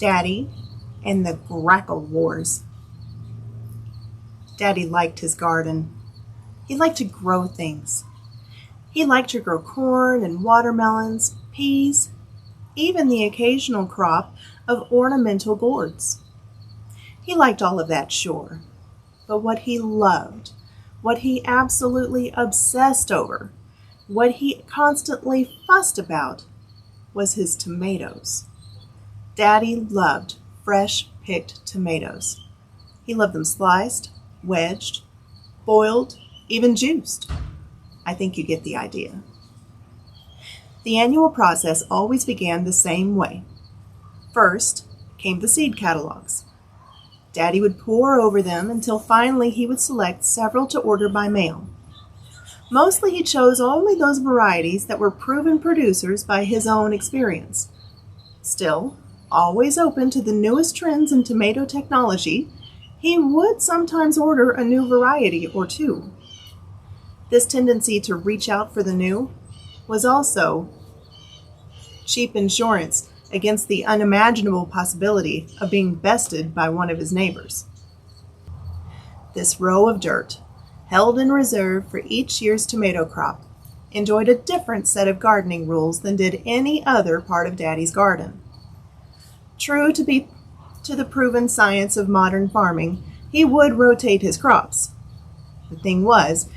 Daddy and the Grackle Wars. Daddy liked his garden. He liked to grow things. He liked to grow corn and watermelons, peas, even the occasional crop of ornamental gourds. He liked all of that, sure. But what he loved, what he absolutely obsessed over, what he constantly fussed about, was his tomatoes. Daddy loved fresh-picked tomatoes. He loved them sliced, wedged, boiled, even juiced. I think you get the idea. The annual process always began the same way. First came the seed catalogs. Daddy would pore over them until finally he would select several to order by mail. Mostly he chose only those varieties that were proven producers by his own experience. Still, always open to the newest trends in tomato technology, he would sometimes order a new variety or two. This tendency to reach out for the new was also cheap insurance against the unimaginable possibility of being bested by one of his neighbors. This row of dirt, held in reserve for each year's tomato crop, enjoyed a different set of gardening rules than did any other part of Daddy's garden. True to the proven science of modern farming, he would rotate his crops. The thing was,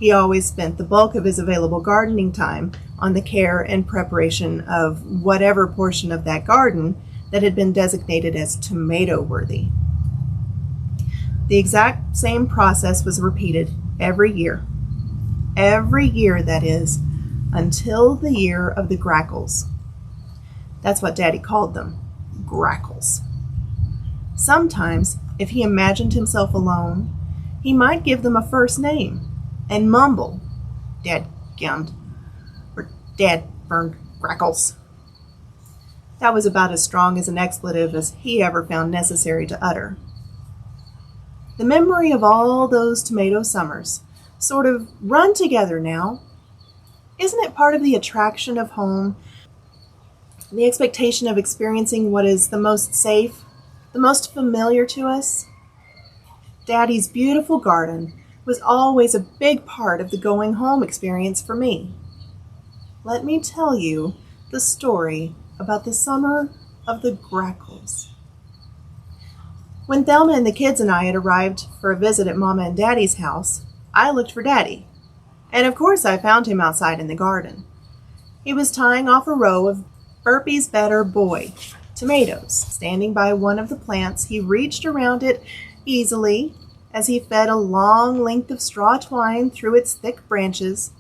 he always spent the bulk of his available gardening time on the care and preparation of whatever portion of that garden that had been designated as tomato-worthy. The exact same process was repeated every year. Every year, that is, until the year of the Grackles. That's what Daddy called them, Grackles. Sometimes, if he imagined himself alone, he might give them a first name and mumble, "Dadgummed," or "Dad-burned Grackles." That was about as strong as an expletive as he ever found necessary to utter. The memory of all those tomato summers sort of run together now. Isn't it part of the attraction of home, the expectation of experiencing what is the most safe, the most familiar to us? Daddy's beautiful garden was always a big part of the going home experience for me. Let me tell you the story about the summer of the Grackles. When Thelma and the kids and I had arrived for a visit at Mama and Daddy's house, I looked for Daddy, and of course I found him outside in the garden. He was tying off a row of Burpee's Better Boy tomatoes. Standing by one of the plants, he reached around it easily as he fed a long length of straw twine through its thick branches.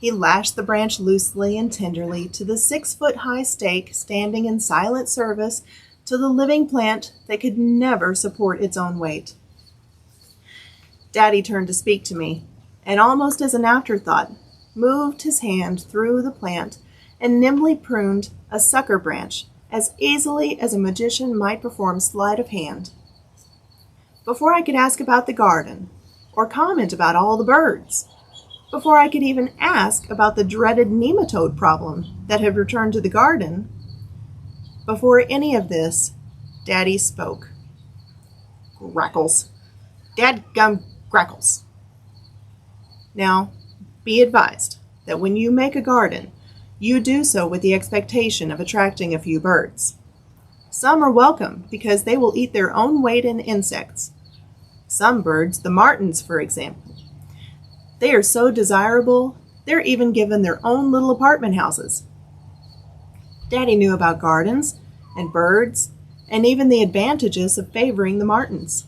He lashed the branch loosely and tenderly to the 6-foot-high stake standing in silent service to the living plant that could never support its own weight. Daddy turned to speak to me, and almost as an afterthought, moved his hand through the plant and nimbly pruned a sucker branch as easily as a magician might perform sleight of hand. Before I could ask about the garden, or comment about all the birds, before I could even ask about the dreaded nematode problem that had returned to the garden, before any of this, Daddy spoke. "Grackles. Dadgum Grackles." Now, be advised that when you make a garden, you do so with the expectation of attracting a few birds. Some are welcome because they will eat their own weight in insects. Some birds, the martins for example, they are so desirable, they're even given their own little apartment houses. Daddy knew about gardens and birds and even the advantages of favoring the martins.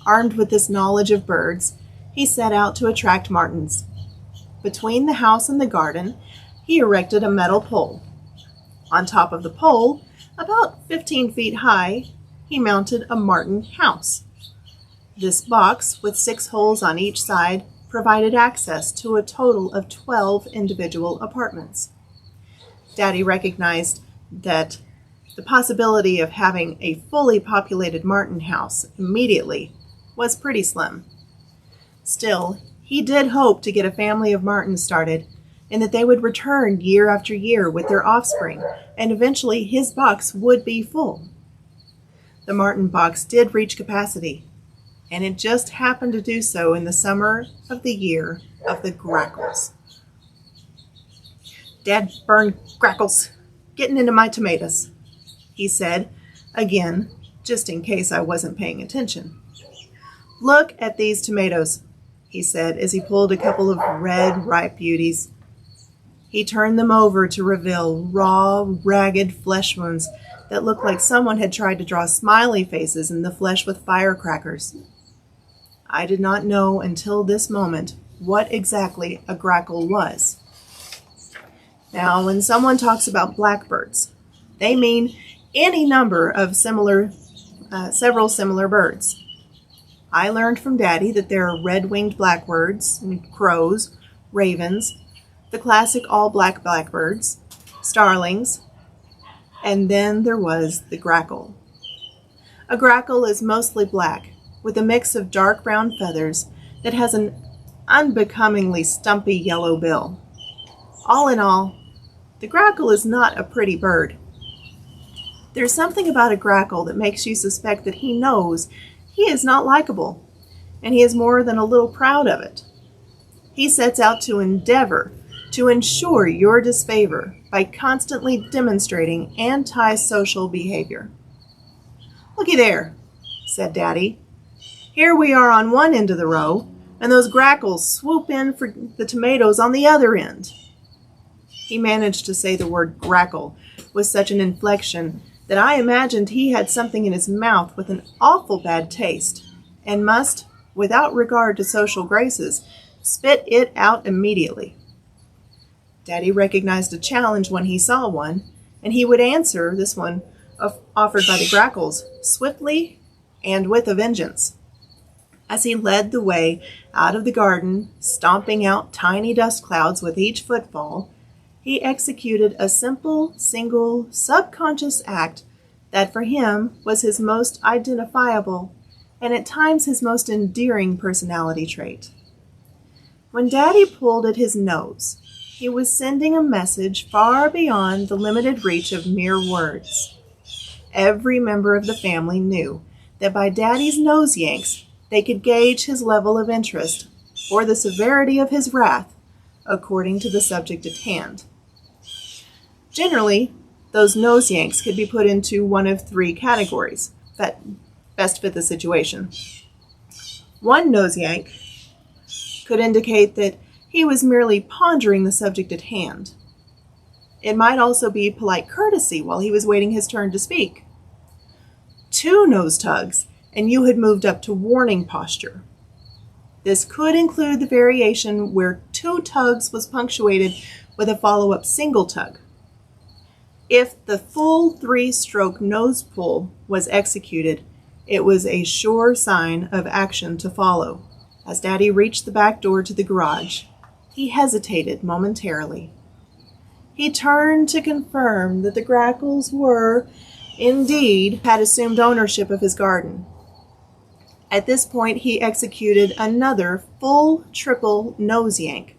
Armed with this knowledge of birds, he set out to attract martins. Between the house and the garden, he erected a metal pole. On top of the pole, about 15 feet high, he mounted a martin house. This box, with 6 holes on each side, provided access to a total of 12 individual apartments. Daddy recognized that the possibility of having a fully populated martin house immediately was pretty slim. Still, he did hope to get a family of martins started and that they would return year after year with their offspring, and eventually his box would be full. The martin box did reach capacity, and it just happened to do so in the summer of the year of the Grackles. "Dad burned Grackles, getting into my tomatoes," he said, again, just in case I wasn't paying attention. "Look at these tomatoes," he said as he pulled a couple of red, ripe beauties. He turned them over to reveal raw, ragged flesh wounds that looked like someone had tried to draw smiley faces in the flesh with firecrackers. I did not know until this moment what exactly a grackle was. Now, when someone talks about blackbirds, they mean any number of several similar birds. I learned from Daddy that there are red-winged blackbirds, crows, ravens, the classic all-black blackbirds, starlings, and then there was the grackle. A grackle is mostly black, with a mix of dark brown feathers that has an unbecomingly stumpy yellow bill. All in all, the grackle is not a pretty bird. There's something about a grackle that makes you suspect that he knows he is not likable, and he is more than a little proud of it. He sets out to endeavor to ensure your disfavor by constantly demonstrating antisocial behavior. "Looky there," said Daddy. "Here we are on one end of the row, and those grackles swoop in for the tomatoes on the other end." He managed to say the word grackle with such an inflection that I imagined he had something in his mouth with an awful bad taste, and must, without regard to social graces, spit it out immediately. Daddy recognized a challenge when he saw one, and he would answer this one offered by the grackles swiftly and with a vengeance. As he led the way out of the garden, stomping out tiny dust clouds with each footfall, he executed a simple, single, subconscious act that for him was his most identifiable and at times his most endearing personality trait. When Daddy pulled at his nose, he was sending a message far beyond the limited reach of mere words. Every member of the family knew that by Daddy's nose yanks, they could gauge his level of interest or the severity of his wrath according to the subject at hand. Generally, those nose yanks could be put into one of three categories that best fit the situation. One nose yank could indicate that he was merely pondering the subject at hand. It might also be polite courtesy while he was waiting his turn to speak. Two nose tugs, and you had moved up to warning posture. This could include the variation where two tugs was punctuated with a follow-up single tug. If the full three-stroke nose pull was executed, it was a sure sign of action to follow. As Daddy reached the back door to the garage, he hesitated momentarily. He turned to confirm that the grackles were, indeed, had assumed ownership of his garden. At this point, he executed another full triple nose yank,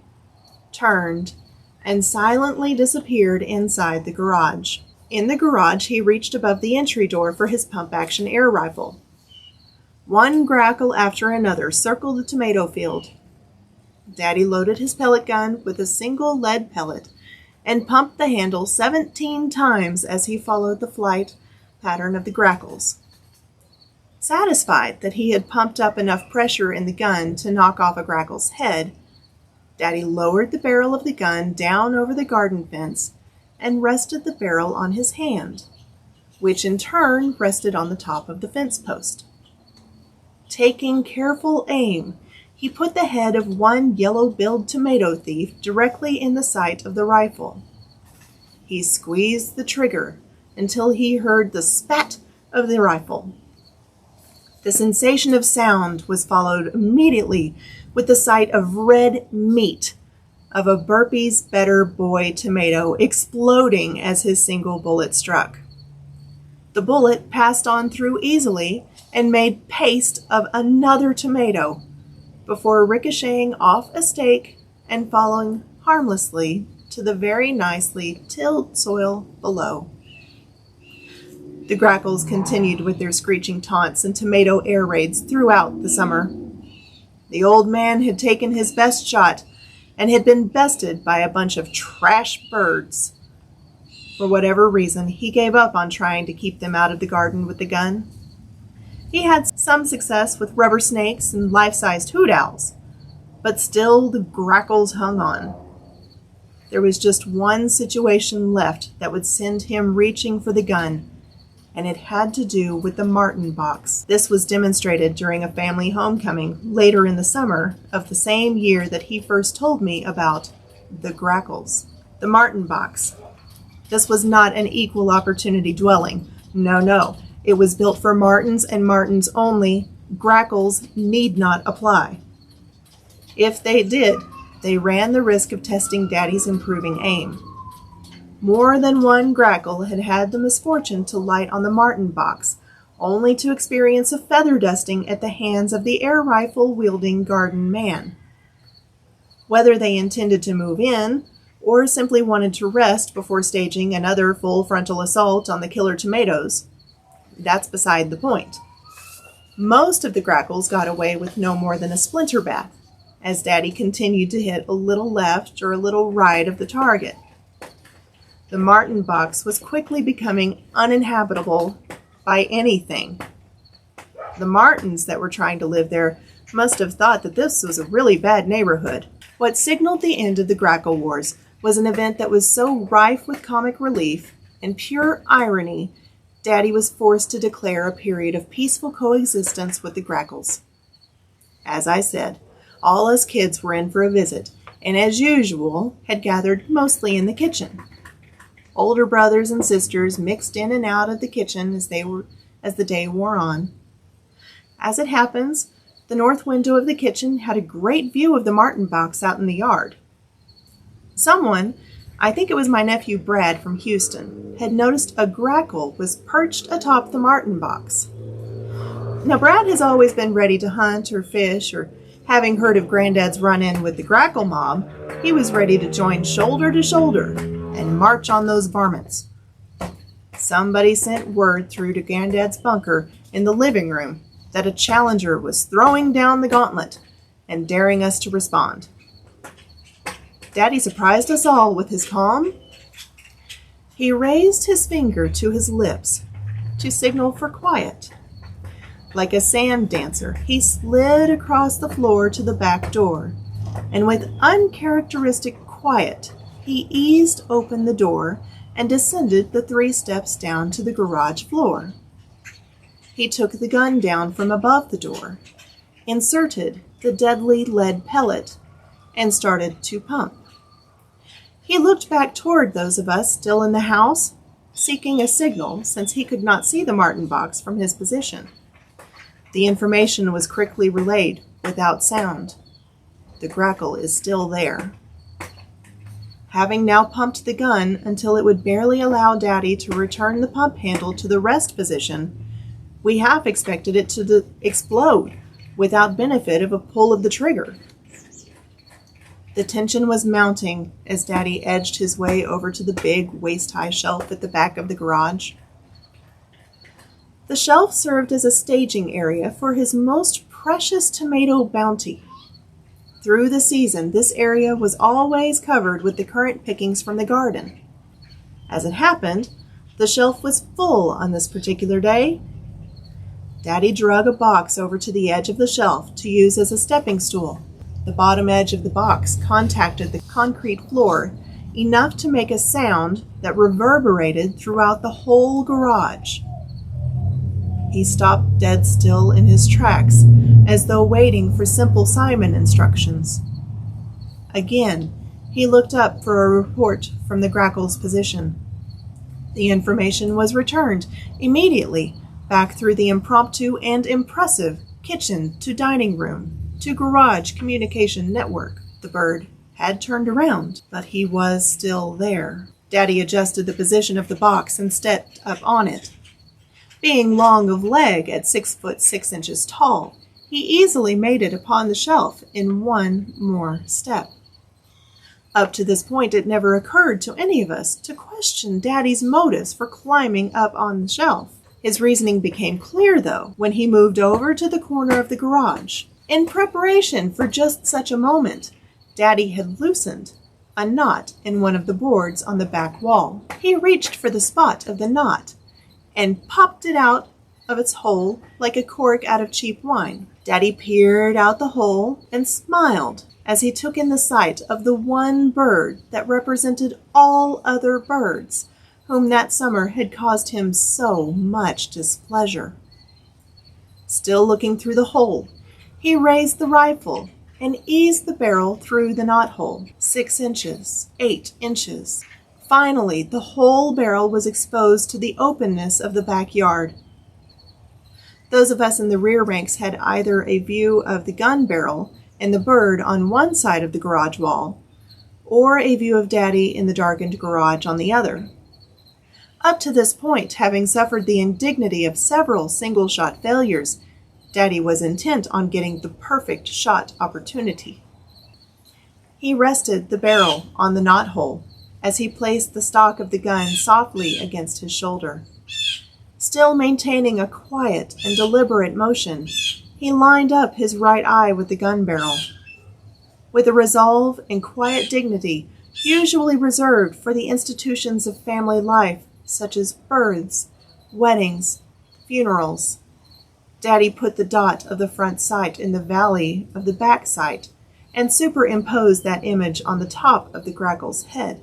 turned, and silently disappeared inside the garage. In the garage, he reached above the entry door for his pump-action air rifle. One grackle after another circled the tomato field. Daddy loaded his pellet gun with a single lead pellet and pumped the handle 17 times as he followed the flight pattern of the grackles. Satisfied that he had pumped up enough pressure in the gun to knock off a grackle's head, Daddy lowered the barrel of the gun down over the garden fence and rested the barrel on his hand, which in turn rested on the top of the fence post. Taking careful aim, he put the head of one yellow-billed tomato thief directly in the sight of the rifle. He squeezed the trigger until he heard the spat of the rifle. The sensation of sound was followed immediately with the sight of red meat of a Burpee's Better Boy tomato exploding as his single bullet struck. The bullet passed on through easily and made paste of another tomato before ricocheting off a stake and falling harmlessly to the very nicely tilled soil below. The Grackles continued with their screeching taunts and tomato air raids throughout the summer. The old man had taken his best shot and had been bested by a bunch of trash birds. For whatever reason, he gave up on trying to keep them out of the garden with the gun. He had some success with rubber snakes and life-sized hoot owls, but still the Grackles hung on. There was just one situation left that would send him reaching for the gun, and it had to do with the martin box. This was demonstrated during a family homecoming later in the summer of the same year that he first told me about the Grackles. The martin box. This was not an equal opportunity dwelling. No. It was built for martins and martins only. Grackles need not apply. If they did, they ran the risk of testing Daddy's improving aim. More than one Grackle had had the misfortune to light on the martin box, only to experience a feather dusting at the hands of the air rifle-wielding garden man. Whether they intended to move in, or simply wanted to rest before staging another full frontal assault on the killer tomatoes, that's beside the point. Most of the Grackles got away with no more than a splinter bath, as Daddy continued to hit a little left or a little right of the target. The martin box was quickly becoming uninhabitable by anything. The martins that were trying to live there must have thought that this was a really bad neighborhood. What signaled the end of the Grackle Wars was an event that was so rife with comic relief and pure irony, Daddy was forced to declare a period of peaceful coexistence with the Grackles. As I said, all us kids were in for a visit, and as usual, had gathered mostly in the kitchen. Older brothers and sisters mixed in and out of the kitchen as the day wore on. As it happens, the north window of the kitchen had a great view of the martin box out in the yard. Someone, I think it was my nephew Brad from Houston, had noticed a Grackle was perched atop the martin box. Now Brad has always been ready to hunt or fish, or having heard of Granddad's run-in with the Grackle mob, he was ready to join shoulder to shoulder and march on those varmints. Somebody sent word through to Granddad's bunker in the living room that a challenger was throwing down the gauntlet and daring us to respond. Daddy surprised us all with his calm. He raised his finger to his lips to signal for quiet. Like a sand dancer, he slid across the floor to the back door, and with uncharacteristic quiet, he eased open the door and descended the 3 steps down to the garage floor. He took the gun down from above the door, inserted the deadly lead pellet, and started to pump. He looked back toward those of us still in the house, seeking a signal since he could not see the martin box from his position. The information was quickly relayed without sound. The Grackle is still there. Having now pumped the gun until it would barely allow Daddy to return the pump handle to the rest position, we half expected it to explode without benefit of a pull of the trigger. The tension was mounting as Daddy edged his way over to the big waist-high shelf at the back of the garage. The shelf served as a staging area for his most precious tomato bounty. Through the season, this area was always covered with the current pickings from the garden. As it happened, the shelf was full on this particular day. Daddy drug a box over to the edge of the shelf to use as a stepping stool. The bottom edge of the box contacted the concrete floor enough to make a sound that reverberated throughout the whole garage. He stopped dead still in his tracks, as though waiting for Simple Simon instructions. Again, he looked up for a report from the Grackle's position. The information was returned immediately back through the impromptu and impressive kitchen to dining room to garage communication network. The bird had turned around, but he was still there. Daddy adjusted the position of the box and stepped up on it. Being long of leg at 6 foot 6 inches tall, he easily made it upon the shelf in one more step. Up to this point, it never occurred to any of us to question Daddy's motives for climbing up on the shelf. His reasoning became clear, though, when he moved over to the corner of the garage. In preparation for just such a moment, Daddy had loosened a knot in one of the boards on the back wall. He reached for the spot of the knot and popped it out of its hole like a cork out of cheap wine. Daddy peered out the hole and smiled as he took in the sight of the one bird that represented all other birds whom that summer had caused him so much displeasure. Still looking through the hole, he raised the rifle and eased the barrel through the knothole. 6 inches, 8 inches. Finally, the whole barrel was exposed to the openness of the backyard. Those of us in the rear ranks had either a view of the gun barrel and the bird on one side of the garage wall, or a view of Daddy in the darkened garage on the other. Up to this point, having suffered the indignity of several single-shot failures, Daddy was intent on getting the perfect shot opportunity. He rested the barrel on the knothole as he placed the stock of the gun softly against his shoulder. Still maintaining a quiet and deliberate motion, he lined up his right eye with the gun barrel. With a resolve and quiet dignity usually reserved for the institutions of family life, such as births, weddings, funerals, Daddy put the dot of the front sight in the valley of the back sight and superimposed that image on the top of the Grackle's head.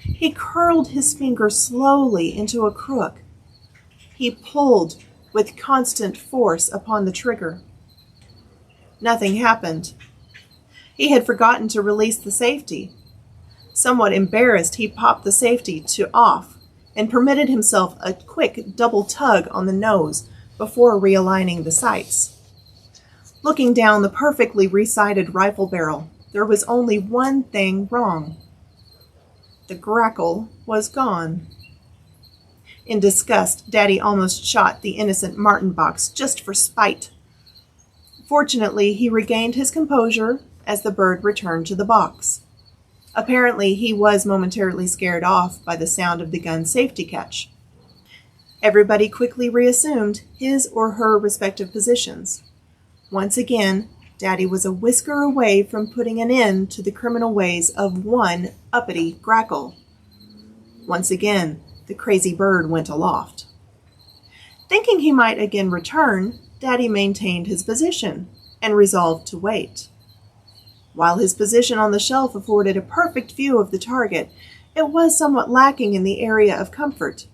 He curled his finger slowly into a crook. He pulled with constant force upon the trigger. Nothing happened. He had forgotten to release the safety. Somewhat embarrassed, he popped the safety to off and permitted himself a quick double tug on the nose before realigning the sights. Looking down the perfectly resighted rifle barrel, there was only one thing wrong. The Grackle was gone. In disgust, Daddy almost shot the innocent martin box just for spite. Fortunately, he regained his composure as the bird returned to the box. Apparently, he was momentarily scared off by the sound of the gun's safety catch. Everybody quickly reassumed his or her respective positions. Once again, Daddy was a whisker away from putting an end to the criminal ways of one uppity Grackle. Once again, the crazy bird went aloft. Thinking he might again return, Daddy maintained his position and resolved to wait. While his position on the shelf afforded a perfect view of the target, it was somewhat lacking in the area of comfort.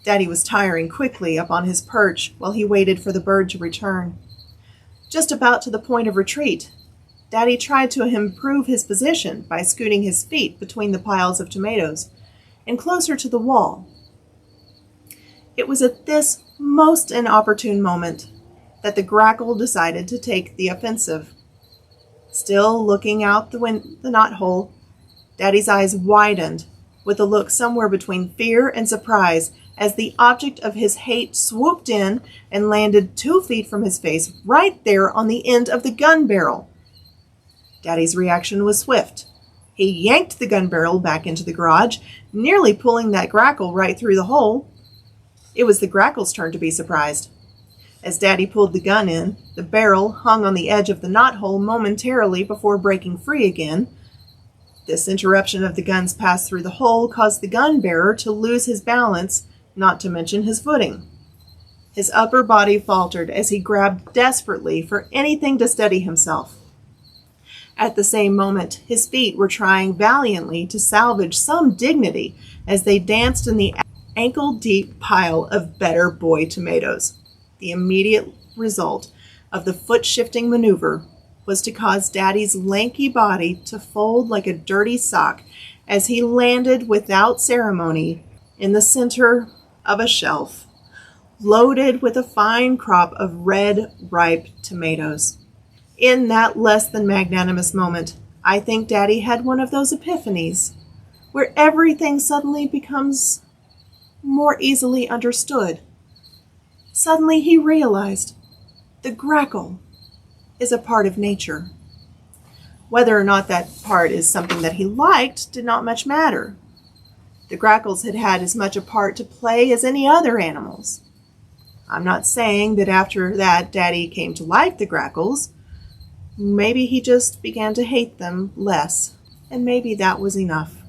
Daddy was tiring quickly up on his perch while he waited for the bird to return. Just about to the point of retreat, Daddy tried to improve his position by scooting his feet between the piles of tomatoes and closer to the wall. It was at this most inopportune moment that the Grackle decided to take the offensive. Still looking out the knothole, Daddy's eyes widened with a look somewhere between fear and surprise as the object of his hate swooped in and landed 2 feet from his face right there on the end of the gun barrel. Daddy's reaction was swift. He yanked the gun barrel back into the garage, nearly pulling that Grackle right through the hole. It was the Grackle's turn to be surprised. As Daddy pulled the gun in, the barrel hung on the edge of the knothole momentarily before breaking free again. This interruption of the gun's pass through the hole caused the gun bearer to lose his balance, not to mention his footing. His upper body faltered as he grabbed desperately for anything to steady himself. At the same moment, his feet were trying valiantly to salvage some dignity as they danced in the ankle-deep pile of Better Boy tomatoes. The immediate result of the foot-shifting maneuver was to cause Daddy's lanky body to fold like a dirty sock as he landed without ceremony in the center of a shelf, loaded with a fine crop of red, ripe tomatoes. In that less than magnanimous moment, I think Daddy had one of those epiphanies where everything suddenly becomes more easily understood. Suddenly he realized the Grackle is a part of nature. Whether or not that part is something that he liked did not much matter. The grackles had had as much a part to play as any other animals. I'm not saying that after that Daddy came to like the grackles. Maybe he just began to hate them less, and maybe that was enough.